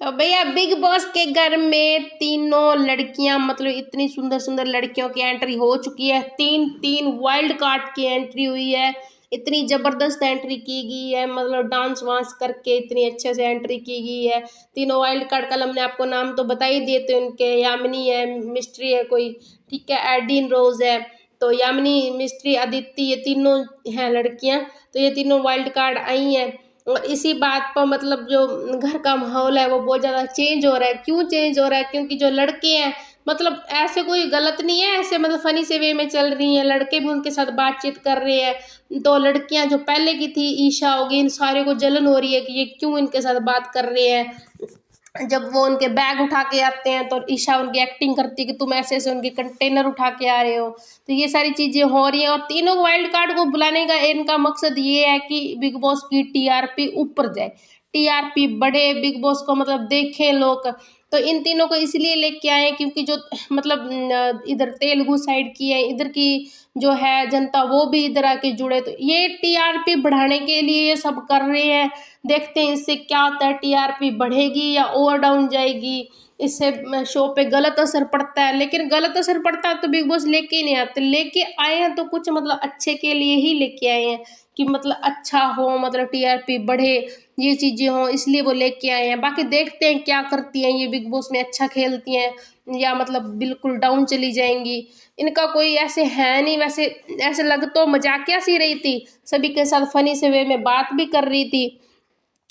तो भैया big boss के घर में तीनों लड़कियां मतलब इतनी सुंदर सुंदर लड़कियों की एंट्री हो चुकी है। तीन तीन वाइल्ड कार्ड की एंट्री हुई है। इतनी जबरदस्त एंट्री की गई है, मतलब डांस वांस करके इतनी अच्छे से एंट्री की गई है। तीनों वाइल्ड कार्ड, कल हमने आपको नाम तो बता ही दिए थे उनके। यामिनी है, मिस्ट्री है कोई, ठीक है, एडीन रोज है। तो यामिनी, मिस्ट्री, अदिति, ये तीनों हैं लड़कियां। तो ये तीनों वाइल्ड कार्ड आई हैं। और इसी बात पर मतलब जो घर का माहौल है वो बहुत ज़्यादा चेंज हो रहा है। क्यों चेंज हो रहा है? क्योंकि जो लड़के हैं मतलब ऐसे कोई गलत नहीं है, ऐसे मतलब फनी से वे में चल रही हैं, लड़के भी उनके साथ बातचीत कर रहे हैं। तो लड़कियां जो पहले की थी, ईशा होगी, इन सारे को जलन हो रही है कि ये क्यों इनके साथ बात कर रहे हैं। जब वो उनके बैग उठा के आते हैं तो ईशा उनकी एक्टिंग करती है कि तुम ऐसे ऐसे उनके कंटेनर उठा के आ रहे हो। तो ये सारी चीजें हो रही हैं। और तीनों वाइल्ड कार्ड को बुलाने का इनका मकसद ये है कि बिग बॉस की टीआरपी ऊपर जाए, टीआरपी बढ़े, बिग बॉस को मतलब देखें लोग। तो इन तीनों को इसलिए लेके आए क्योंकि जो मतलब इधर तेलुगु साइड की है, इधर की जो है जनता वो भी इधर आके जुड़े। तो ये टीआरपी बढ़ाने के लिए ये सब कर रहे हैं। देखते हैं इससे क्या होता है, टीआरपी बढ़ेगी या ओवर डाउन जाएगी। इससे शो पे गलत असर पड़ता है, लेकिन गलत असर पड़ता है तो बिग बॉस लेके ही नहीं आते। लेके आए हैं तो कुछ मतलब अच्छे के लिए ही लेके आए हैं कि मतलब अच्छा हो, मतलब टीआरपी बढ़े, ये चीजें हो, इसलिए वो लेके आए हैं। बाकी देखते हैं क्या करती हैं ये बिग बॉस में, अच्छा खेलती हैं या मतलब बिल्कुल डाउन चली जाएंगी। इनका कोई ऐसे है नहीं। वैसे ऐसे लग तो मजाकिया सी रही थी, सभी के साथ फनी से वे में बात भी कर रही थी।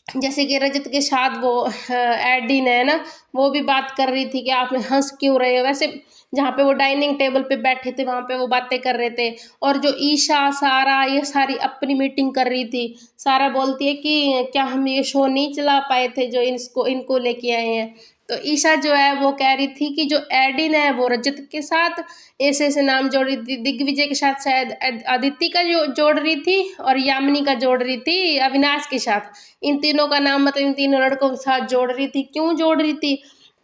जैसे कि रजत के साथ वो एडिन है ना, वो भी बात कर रही थी कि आप हंस क्यों रहे हो। वैसे जहाँ पे वो डाइनिंग टेबल पे बैठे थे वहाँ पे वो बातें कर रहे थे। और जो ईशा, सारा, ये सारी अपनी मीटिंग कर रही थी। सारा बोलती है कि क्या हम ये शो नहीं चला पाए थे जो इनको इनको लेके आए हैं। तो ईशा जो है वो कह रही थी कि जो एडिन है वो रजत के साथ ऐसे ऐसे नाम जोड़ रही थी, दिग्विजय के साथ शायद अदिति का जो जोड़ रही थी, और यामिनी का जोड़ रही थी अविनाश के साथ। इन तीनों का नाम मतलब इन तीनों लड़कों के साथ जोड़ रही थी। क्यों जोड़ रही थी?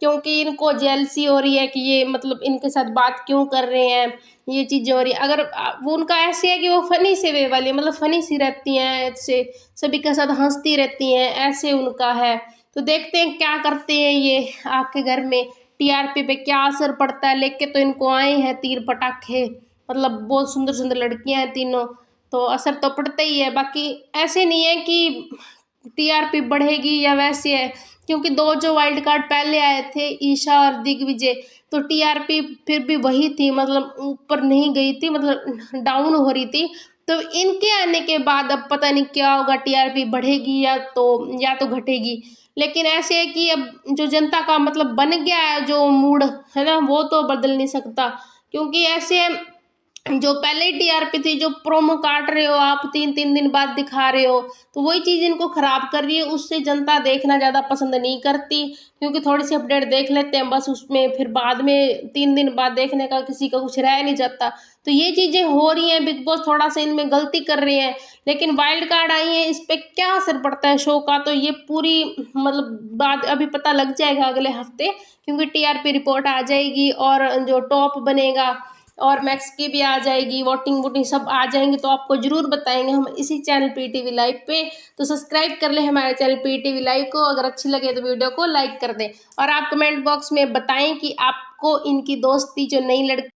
क्योंकि इनको जेलसी हो रही है कि ये मतलब इनके साथ बात क्यों कर रहे हैं, ये चीजें हो रही है। अगर वो उनका ऐसे है कि वो फनी से वे वाली मतलब फनी सी रहती हैं, ऐसे सभी के साथ हंसती रहती हैं, ऐसे उनका है। तो देखते हैं क्या करते हैं ये आपके घर में, टीआरपी पे क्या असर पड़ता है। लेके तो इनको आए हैं तीर पटाखे, मतलब बहुत सुंदर सुंदर लड़कियां हैं तीनों। तो असर तो पड़ता ही है। बाकी ऐसे नहीं है कि टीआरपी बढ़ेगी या वैसे है, क्योंकि दो जो वाइल्ड कार्ड पहले आए थे, ईशा और दिग्विजय, तो टीआरपी फिर भी वही थी, मतलब ऊपर नहीं गई थी, मतलब डाउन हो रही थी। तो इनके आने के बाद अब पता नहीं क्या होगा, टीआरपी बढ़ेगी या तो घटेगी। लेकिन ऐसे है कि अब जो जनता का मतलब बन गया है जो मूड है ना, वो तो बदल नहीं सकता। क्योंकि ऐसे जो पहले ही टीआरपी थी, जो प्रोमो काट रहे हो आप, तीन तीन दिन बाद दिखा रहे हो, तो वही चीज इनको खराब कर रही है। उससे जनता देखना ज्यादा पसंद नहीं करती, क्योंकि थोड़ी सी अपडेट देख लेते हैं बस, उसमें फिर बाद में 3 दिन बाद देखने का किसी का कुछ रह नहीं जाता। तो ये चीजें हो रही हैं, बिग बॉस थोड़ा सा इनमें गलती कर रहे हैं। लेकिन वाइल्ड कार्ड आई है, इस पे क्या असर पड़ता है शो का, तो ये पूरी मतलब बात अभी पता लग जाएगा अगले हफ्ते, क्योंकि टीआरपी रिपोर्ट आ जाएगी और जो टॉप बनेगा और मैक्स की भी आ जाएगी, वोटिंग वोटिंग सब आ जाएंगे, तो आपको जरूर बताएंगे हम इसी चैनल पीटीवी लाइव पे। तो सब्सक्राइब कर ले हमारे चैनल पीटीवी लाइव को, अगर अच्छी लगे तो वीडियो को लाइक कर दें। और आप कमेंट बॉक्स में बताएं कि आपको इनकी दोस्ती जो नई लड़की